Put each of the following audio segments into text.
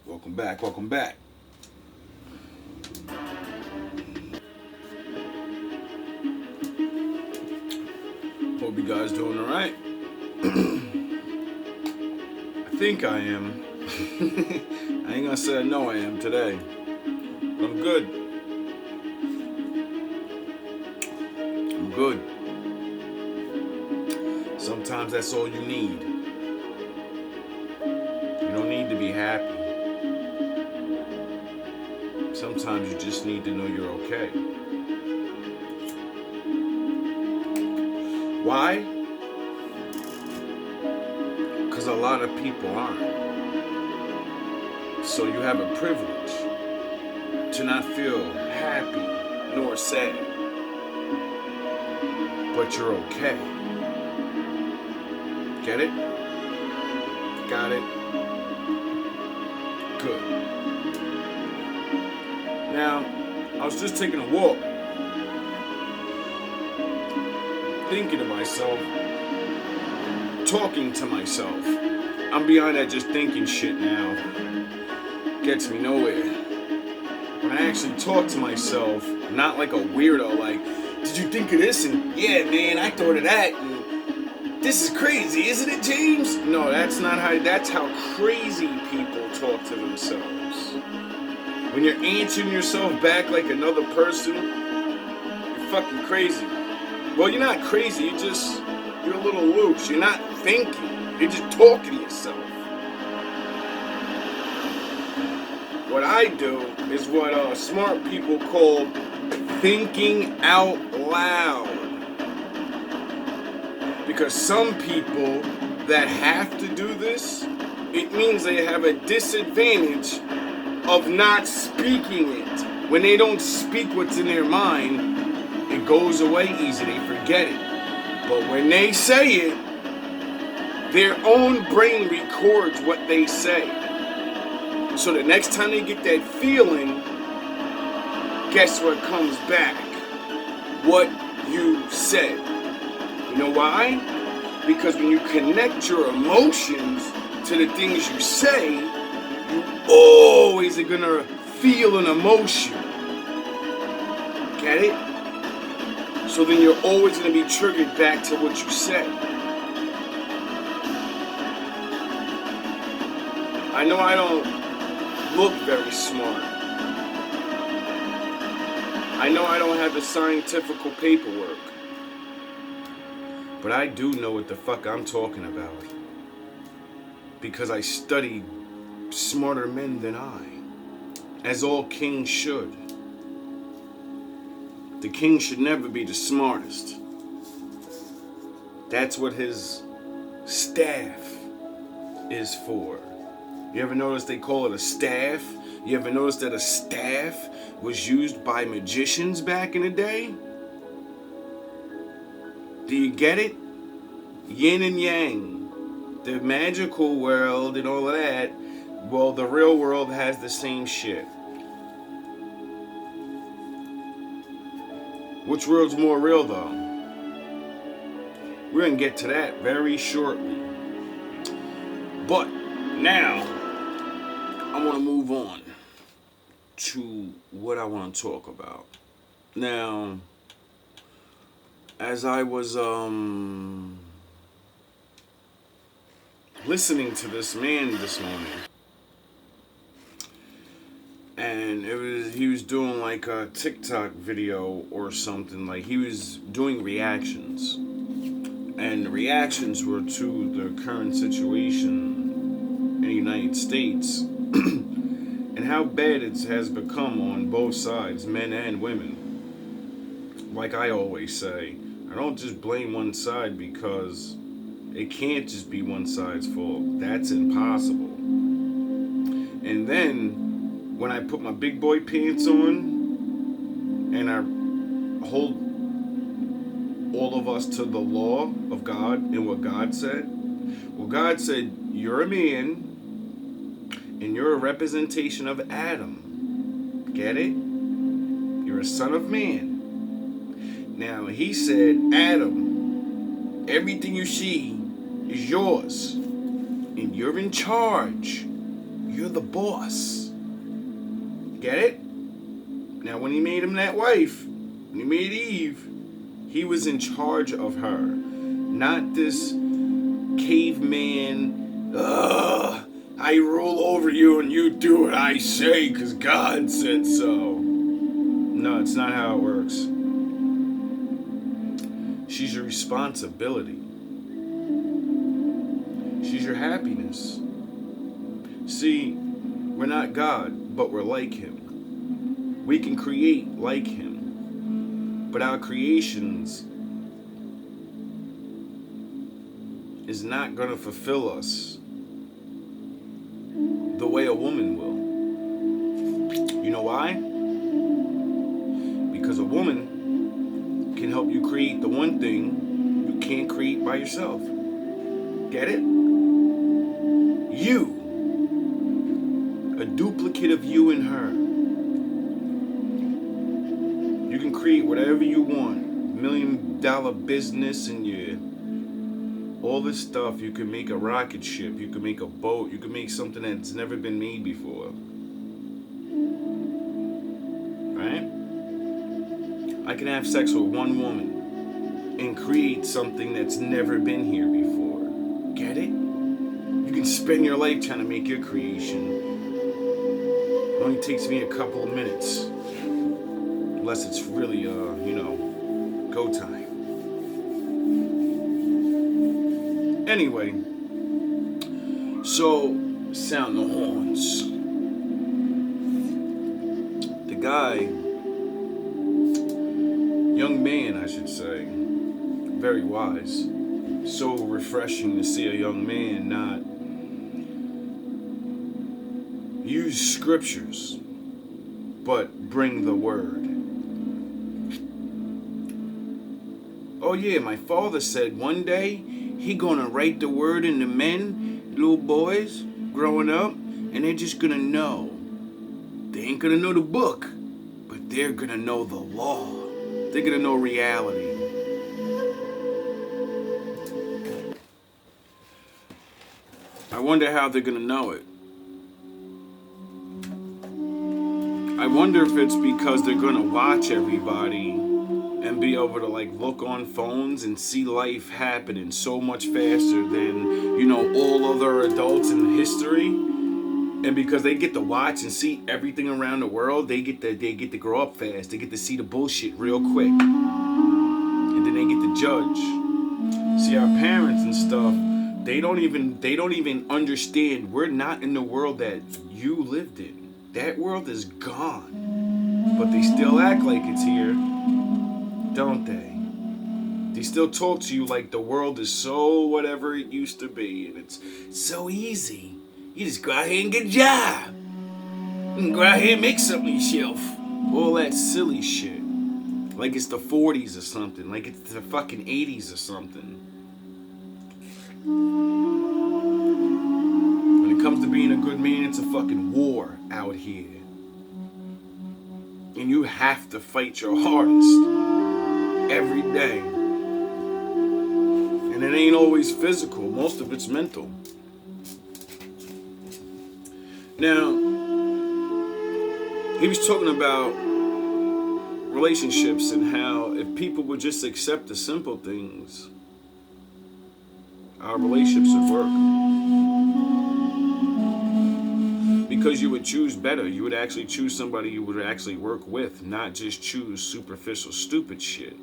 Welcome back, welcome back. Hope you guys doing alright. I think I am. I ain't gonna say I know I am today. But I'm good. I'm good. Sometimes that's all you need. You don't need to be happy. Sometimes you just need to know you're okay. Why? Because a lot of people aren't. So you have a privilege to not feel happy nor sad. But you're okay. Get it? Got it? Good. Now, I was just taking a walk, thinking to myself, talking to myself. I'm beyond that just thinking shit now. Gets me nowhere. When I actually talk to myself, not like a weirdo, like, did you think of this? And yeah, man, I thought of that. And this is crazy, isn't it, James? No, that's how crazy people talk to themselves. When you're answering yourself back like another person, you're fucking crazy. Well, you're not crazy, you're a little loose. You're not thinking, you're just talking to yourself. What I do is what smart people call thinking out loud. Because some people that have to do this, it means they have a disadvantage of not speaking it. When they don't speak what's in their mind, it goes away easy. They forget it. But when they say it, their own brain records what they say. So the next time they get that feeling, guess what comes back? What you said. You know why? Because when you connect your emotions to the things you say, you always are gonna feel an emotion. Get it? So then you're always gonna be triggered back to what you said. I know I don't look very smart. I know I don't have the scientific paperwork. But I do know what the fuck I'm talking about. Because I studied smarter men than I. As all kings should. The king should never be the smartest. That's what his staff is for. You ever notice they call it a staff? You ever notice that a staff was used by magicians back in the day? Do you get it? Yin and yang. The magical world and all of that. Well, the real world has the same shit. Which world's more real, though? We're gonna get to that very shortly. But now, I want to move on to what I want to talk about. Now, as I was listening to this man this morning, and he was doing like a TikTok video or something, like he was doing reactions, and the reactions were to the current situation in the United States and how bad it has become on both sides, men and women. Like I always say, I don't just blame one side because it can't just be one side's fault. That's impossible. And then when I put my big boy pants on and I hold all of us to the law of God and what God said, well, God said, you're a man and you're a representation of Adam. Get it? You're a son of man. Now, he said, Adam, everything you see is yours. And you're in charge. You're the boss. Get it? Now, when he made him that wife, when he made Eve, he was in charge of her. Not this caveman, I rule over you and you do what I say because God said so. No, it's not how it works. She's your responsibility. She's your happiness. See, we're not God, but we're like Him. We can create like Him, but our creations is not going to fulfill us the way a woman will. You know why? Because a woman can help you create the one thing you can't create by yourself. Get it? You. A duplicate of you and her. You can create whatever you want. $1 million business and all this stuff. You can make a rocket ship. You can make a boat. You can make something that's never been made before. Right? I can have sex with one woman and create something that's never been here before. Get it? You can spend your life trying to make your creation. It only takes me a couple of minutes. Unless it's really, go time. Anyway, so sound the horns. The guy, young man, I should say, very wise. So refreshing to see a young man not use scriptures, but bring the word. Oh yeah, my father said one day he gonna write the word into men, little boys, growing up, and they're just gonna know. They ain't gonna know the book, but they're gonna know the law. They're gonna know reality. I wonder how they're gonna know it. I wonder if it's because they're gonna watch everybody and be able to look on phones and see life happening so much faster than, all other adults in history. And because they get to watch and see everything around the world, they get to grow up fast. They get to see the bullshit real quick. And then they get to judge. See, our parents and stuff, they don't even understand we're not in the world that you lived in. That world is gone. But they still act like it's here, don't they? They still talk to you like the world is so whatever it used to be, and it's so easy. You just go out here and get a job. You can go out here and make something yourself. All that silly shit. Like it's the 40s or something. Like it's the fucking 80s or something. When it comes to being a good man, it's a fucking war out here. And you have to fight your hardest every day. And it ain't always physical. Most of it's mental. Now, he was talking about relationships and how if people would just accept the simple things, our relationships would work. Because you would choose better. You would actually choose somebody you would actually work with, not just choose superficial, stupid shit.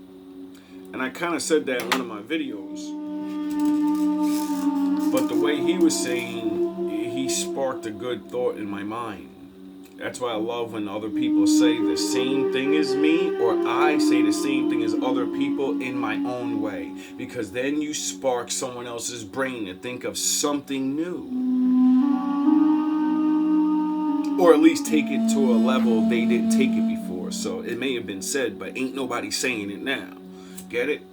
And I kind of said that in one of my videos. But the way he was saying, he sparked a good thought in my mind. That's why I love when other people say the same thing as me, or I say the same thing as other people in my own way. Because then you spark someone else's brain to think of something new. Or at least take it to a level they didn't take it before. So it may have been said, but ain't nobody saying it now. Get it?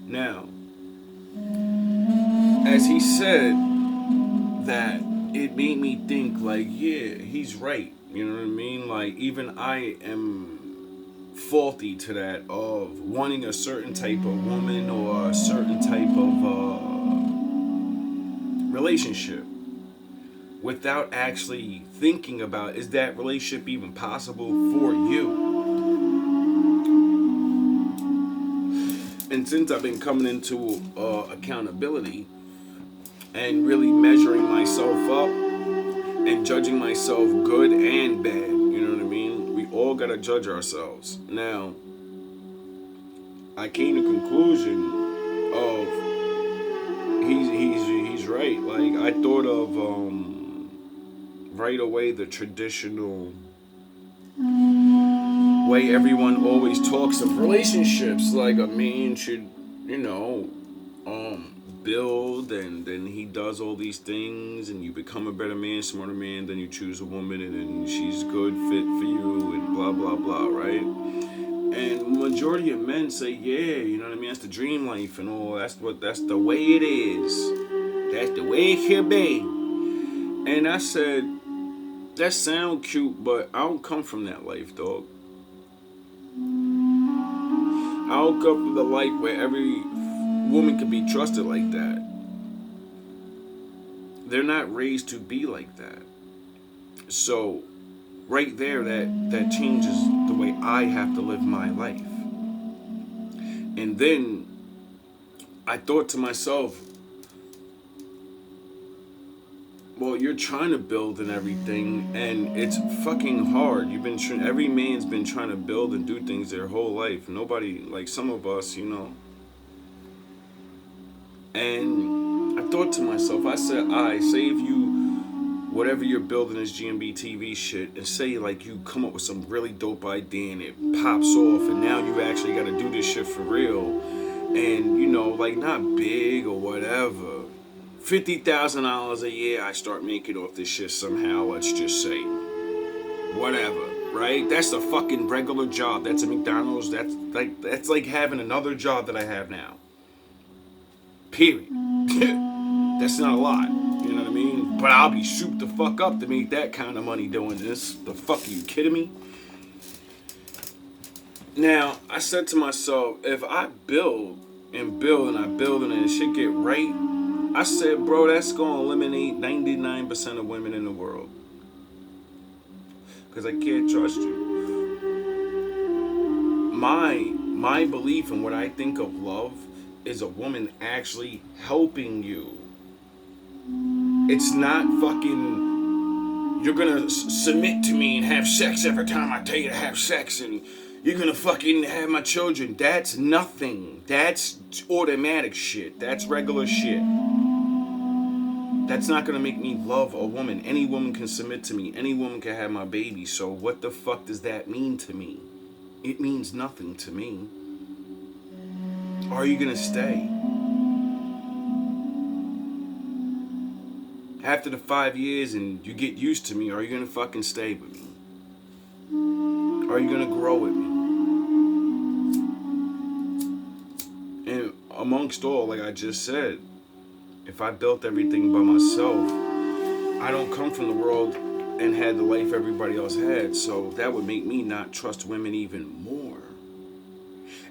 Now, as he said that, it made me think yeah, he's right. You know what I mean? Even I am faulty to that of wanting a certain type of woman or a certain type of relationship without actually thinking about, is that relationship even possible for you? And since I've been coming into accountability and really measuring myself up and judging myself good and bad, you know what I mean? We all gotta judge ourselves. Now, I came to conclusion of he's right. Like, I thought of right away the traditional way everyone always talks of relationships. Like, a man should, you know, build, and then he does all these things, and you become a better man, smarter man, then you choose a woman, and then she's good fit for you, and blah blah blah, right? And majority of men say, yeah, you know what I mean, that's the dream life and all. That's the way it is. That's the way it should be. And I said, that sound cute, but I don't come from that life, dog. I don't come from the life where every woman can be trusted like that. They're not raised to be like that. So, right there, that changes the way I have to live my life. And then I thought to myself, well, you're trying to build and everything, and it's fucking hard. Every man's been trying to build and do things their whole life. Nobody, like some of us, you know. And I thought to myself, I said, say if you, whatever you're building is GMB TV shit, and say like you come up with some really dope idea and it pops off, and now you actually got to do this shit for real, and you know, like not big or whatever. $50,000 a year I start making off this shit somehow, let's just say. Whatever, right? That's a fucking regular job. That's a McDonald's. That's like having another job that I have now. Period. That's not a lot. You know what I mean? But I'll be souped the fuck up to make that kind of money doing this. The fuck, are you kidding me? Now, I said to myself, if I build and shit get right, I said, bro, that's going to eliminate 99% of women in the world. Because I can't trust you. My belief in what I think of love is a woman actually helping you. It's not fucking, you're going to submit to me and have sex every time I tell you to have sex, and you're going to fucking have my children. That's nothing. That's automatic shit. That's regular shit. That's not going to make me love a woman. Any woman can submit to me. Any woman can have my baby. So what the fuck does that mean to me? It means nothing to me. Are you going to stay? After the 5 years and you get used to me, are you going to fucking stay with me? Are you going to grow with me? And amongst all, like I just said, if I built everything by myself, I don't come from the world and had the life everybody else had, so that would make me not trust women even more.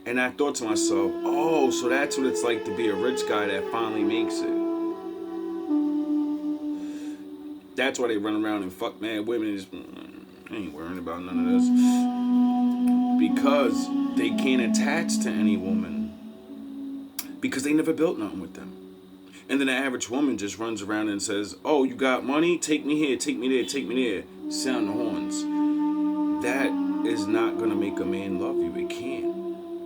And I thought to myself, oh, so that's what it's like to be a rich guy that finally makes it. That's why they run around and fuck mad women. I ain't worrying about none of this. Because they can't attach to any woman. Because they never built nothing with them. And then the average woman just runs around and says, oh, you got money? Take me here, take me there, take me there. Sound the horns. That is not going to make a man love you. It can't.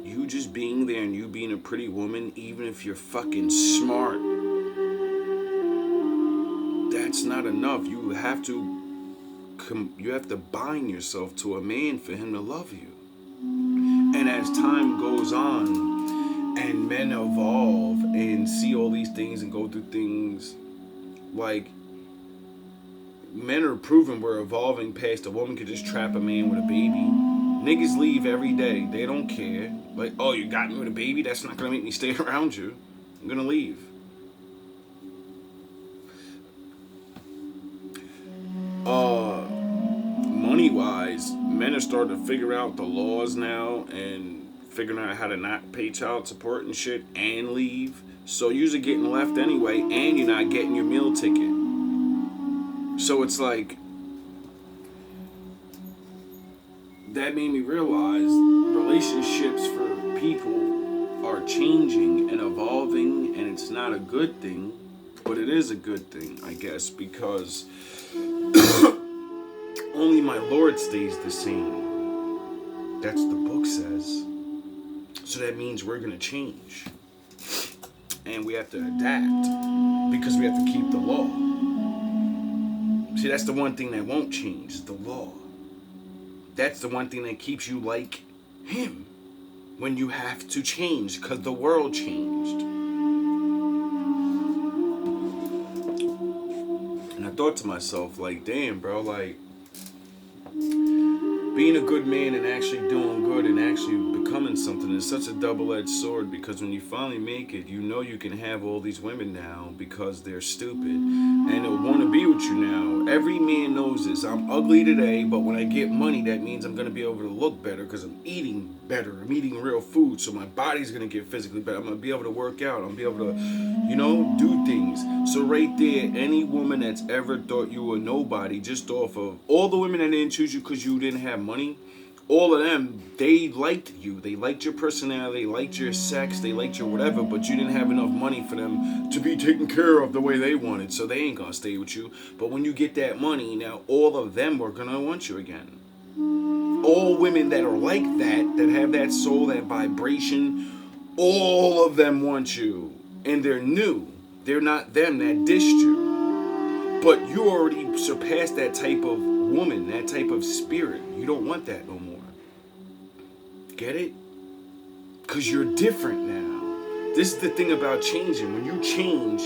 You just being there and you being a pretty woman, even if you're fucking smart, that's not enough. You have to bind yourself to a man for him to love you. And as time goes on, and men evolve and see all these things and go through things, like, men are proving we're evolving past a woman could just trap a man with a baby. Niggas leave every day. They don't care. Like, oh, you got me with a baby? That's not going to make me stay around you. I'm going to leave. Money-wise, men are starting to figure out the laws now and figuring out how to not pay child support and shit and leave. So you're getting left anyway, and you're not getting your meal ticket. So it's like, that made me realize relationships for people are changing and evolving, and it's not a good thing, but it is a good thing, I guess, because only my Lord stays the same. That's what the book says. So that means we're going to change. And we have to adapt because we have to keep the law. See, that's the one thing that won't change, is the law. That's the one thing that keeps you like him when you have to change, because the world changed. And I thought to myself, like, damn, bro, like, being a good man and actually doing good and actually becoming something is such a double-edged sword, because when you finally make it, you know you can have all these women now because they're stupid and they'll want to be with you now. Every man knows this. I'm ugly today, but when I get money, that means I'm going to be able to look better because I'm eating better. I'm eating real food, so my body's going to get physically better. I'm going to be able to work out. I'm going to be able to, do things. So right there, any woman that's ever thought you were nobody just off of all the women that didn't choose you because you didn't have money, all of them, they liked you. They liked your personality, they liked your sex, they liked your whatever, but you didn't have enough money for them to be taken care of the way they wanted, so they ain't gonna stay with you. But when you get that money, now all of them are gonna want you again. All women that are like that have that soul, that vibration, all of them want you. And they're new. They're not them that dissed you. But you already surpassed that type of woman, that type of spirit. You don't want that no more. Get it? Because you're different now. This is the thing about changing. When you change,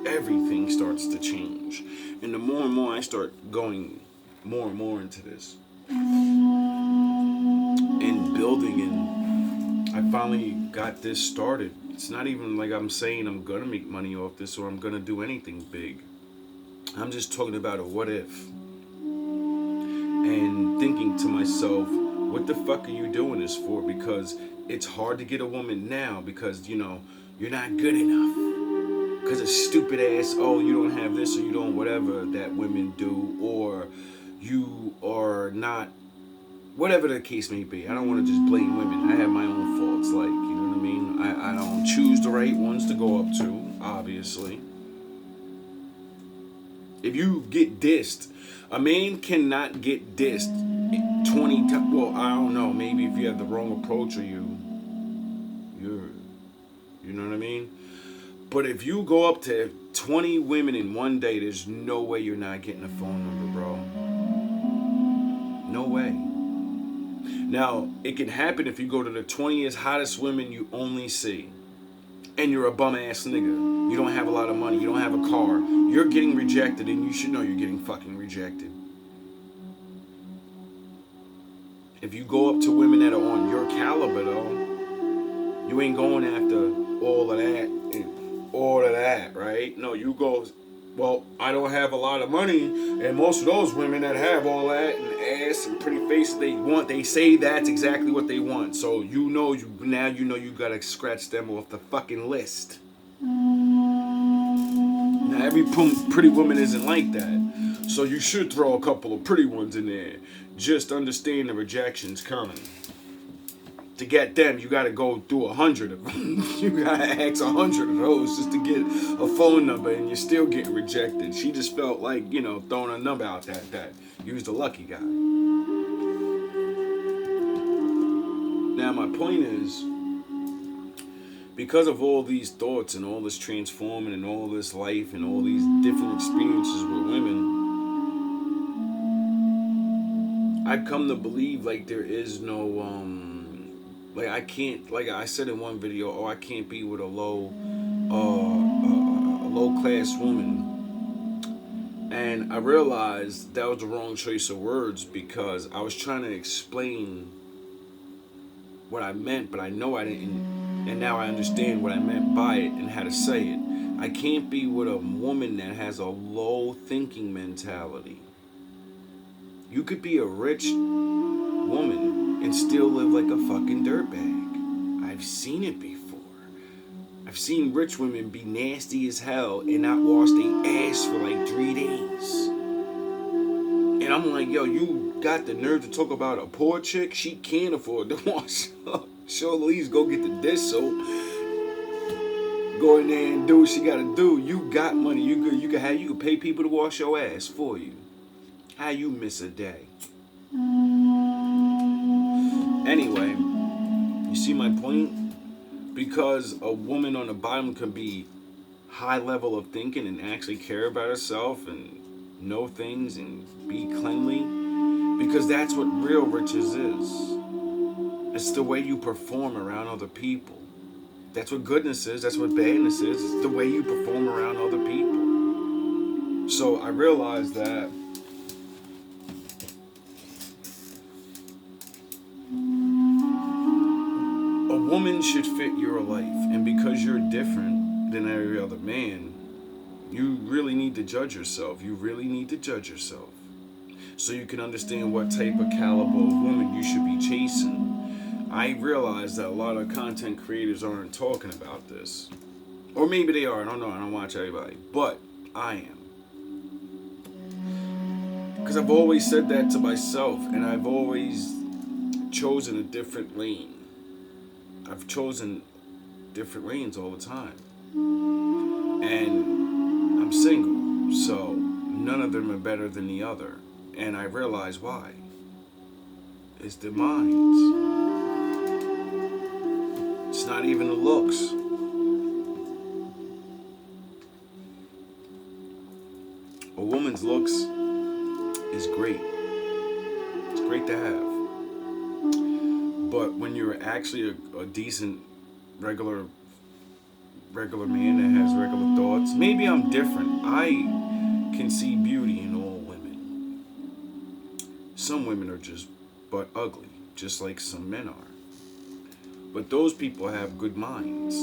everything starts to change. And the more and more I start going more and more into this and building, and I finally got this started. It's not even like I'm saying I'm gonna make money off this or I'm gonna do anything big. I'm just talking about a what if. And thinking to myself, what the fuck are you doing this for? Because it's hard to get a woman now because, you're not good enough. Because of stupid ass, you don't have this or you don't whatever that women do, or you are not, whatever the case may be. I don't want to just blame women. I have my own faults, like, you know what I mean? I don't choose the right ones to go up to, obviously. If you get dissed, a man cannot get dissed 20 times. Well, I don't know. Maybe if you have the wrong approach or you know what I mean? But if you go up to 20 women in one day, there's no way you're not getting a phone number, bro. No way. Now, it can happen if you go to the 20th hottest women you only see. And you're a bum ass nigga. You don't have a lot of money. You don't have a car. You're getting rejected, and you should know you're getting fucking rejected. If you go up to women that are on your caliber, though, you ain't going after all of that, right? No, you go, well, I don't have a lot of money, and most of those women that have all that and ass and pretty face they say that's exactly what they want. So you know you gotta scratch them off the fucking list. Now every pretty woman isn't like that, so you should throw a couple of pretty ones in there. Just understand the rejection's coming. To get them, you gotta go through 100 of them. You gotta ask 100 of those just to get a phone number, and you're still getting rejected. She just felt like, throwing a number out that you was the lucky guy. Now my point is, because of all these thoughts and all this transforming and all this life and all these different experiences with women, I've come to believe like there is no like I can't, like I said in one video, I can't be with a low class woman. And I realized that was the wrong choice of words, because I was trying to explain what I meant, but I know I didn't, and now I understand what I meant by it and how to say it. I can't be with a woman that has a low thinking mentality. You could be a rich woman and still live like a fucking dirtbag. I've seen it before. I've seen rich women be nasty as hell and not wash their ass for like 3 days. And I'm like, yo, you got the nerve to talk about a poor chick? She can't afford to wash up. She'll at least go get the dish soap. Go in there and do what she gotta do. You got money. You could pay people to wash your ass for you. How you miss a day? Anyway, you see my point? Because a woman on the bottom can be high level of thinking and actually care about herself and know things and be cleanly, because that's what real riches is. It's the way you perform around other people. That's what goodness is. That's what badness is. It's the way you perform around other people. So I realized that a woman should fit your life, and because you're different than every other man, you really need to judge yourself. You really need to judge yourself so you can understand what type of caliber of woman you should be chasing. I realize that a lot of content creators aren't talking about this. Or maybe they are, I don't know, I don't watch everybody. But I am. Because I've always said that to myself, and I've always chosen a different lane. I've chosen different lanes all the time. And I'm single, so none of them are better than the other. And I realize why. It's the minds. It's not even the looks. A woman's looks is great. It's great to have. But when you're actually a decent, regular man that has regular thoughts, maybe I'm different. I can see beauty in all women. Some women are just but ugly, just like some men are. But those people have good minds.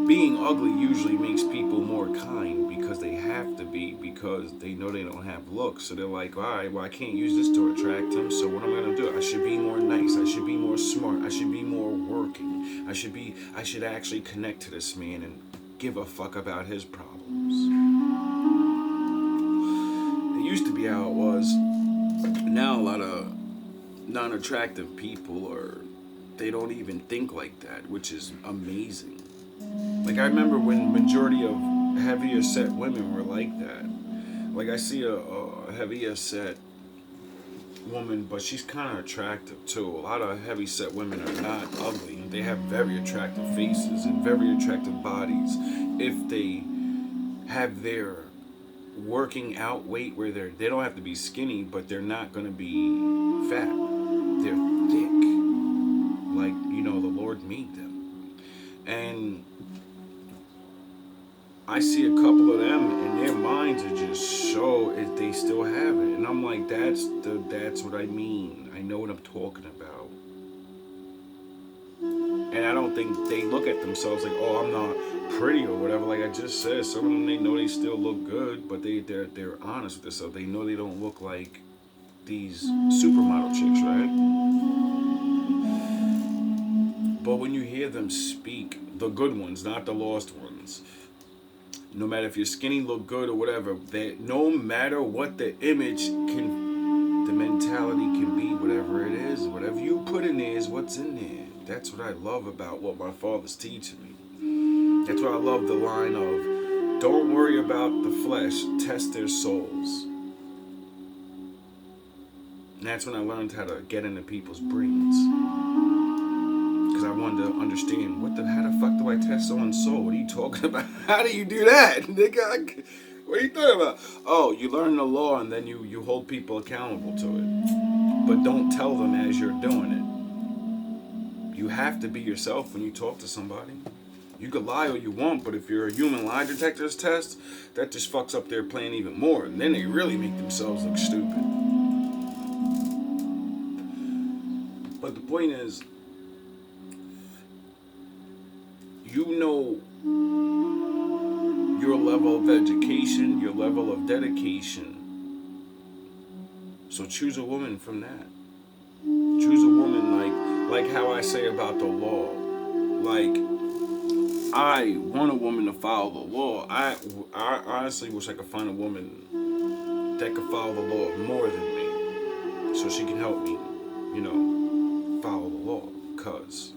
Being ugly usually makes people more kind because they have to be, because they know they don't have looks. So they're like, all right, well, I can't use this to attract him, so what am I going to do? I should be more nice. I should be more smart. I should be more working. I should actually connect to this man and give a fuck about his problems. It used to be how it was. Now a lot of non-attractive people they don't even think like that, which is amazing. Like, I remember when majority of heavier set women were like that. Like, I see a heavier set woman, but she's kind of attractive too. A lot of heavy set women are not ugly. They have very attractive faces and very attractive bodies. If they have their working out weight where they don't have to be skinny, but they're not going to be fat. They're thick. Like, the Lord made them. And I see a couple of them, and their minds are just so, they still have it. And I'm like, that's what I mean. I know what I'm talking about. And I don't think they look at themselves like, oh, I'm not pretty or whatever. Like I just said, some of them, they know they still look good, but they're honest with themselves. They know they don't look like these supermodel chicks, right? But when you hear them speak, the good ones, not the lost ones, no matter if you're skinny, look good or whatever, no matter what the image the mentality can be, whatever it is, whatever you put in there is what's in there. That's what I love about what my father's teaching me. That's why I love the line of, don't worry about the flesh, test their souls. And that's when I learned how to get into people's brains. Because I wanted to understand, how the fuck do I test someone's soul? What are you talking about? How do you do that? Nigga, what are you talking about? Oh, you learn the law and then you hold people accountable to it. But don't tell them as you're doing it. You have to be yourself when you talk to somebody. You could lie all you want, but if you're a human lie detector's test, that just fucks up their plan even more. And then they really make themselves look stupid. But the point is, you know your level of education, your level of dedication. So choose a woman from that. Choose a woman like how I say about the law. Like, I want a woman to follow the law. I honestly wish I could find a woman that can follow the law more than me, so she can help me, follow the law. Cause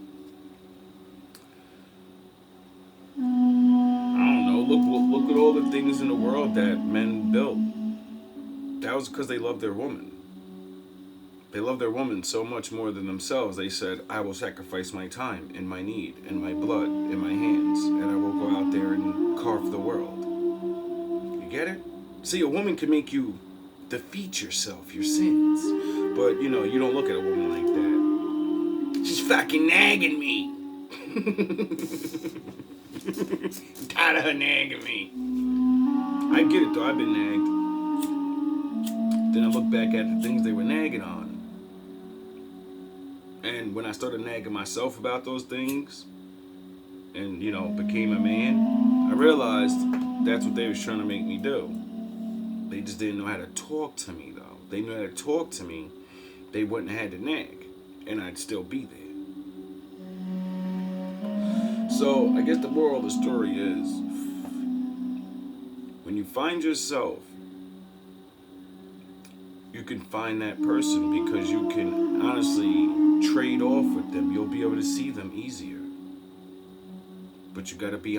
I don't know. Look at all the things in the world that men built. That was because they loved their woman. They love their woman so much more than themselves. They said, I will sacrifice my time and my need and my blood and my hands, and I will go out there and carve the world. You get it? See, a woman can make you defeat yourself, your sins. But, you don't look at a woman like that. She's fucking nagging me. I'm tired of her nagging me. I get it, though. I've been nagged. Then I look back at the things they were nagging on. And when I started nagging myself about those things and, became a man, I realized that's what they was trying to make me do. They just didn't know how to talk to me, though. They knew how to talk to me, they wouldn't have had to nag, and I'd still be there. So, I guess the moral of the story is, when you find yourself, you can find that person because you can honestly trade off with them. You'll be able to see them easier. But you gotta be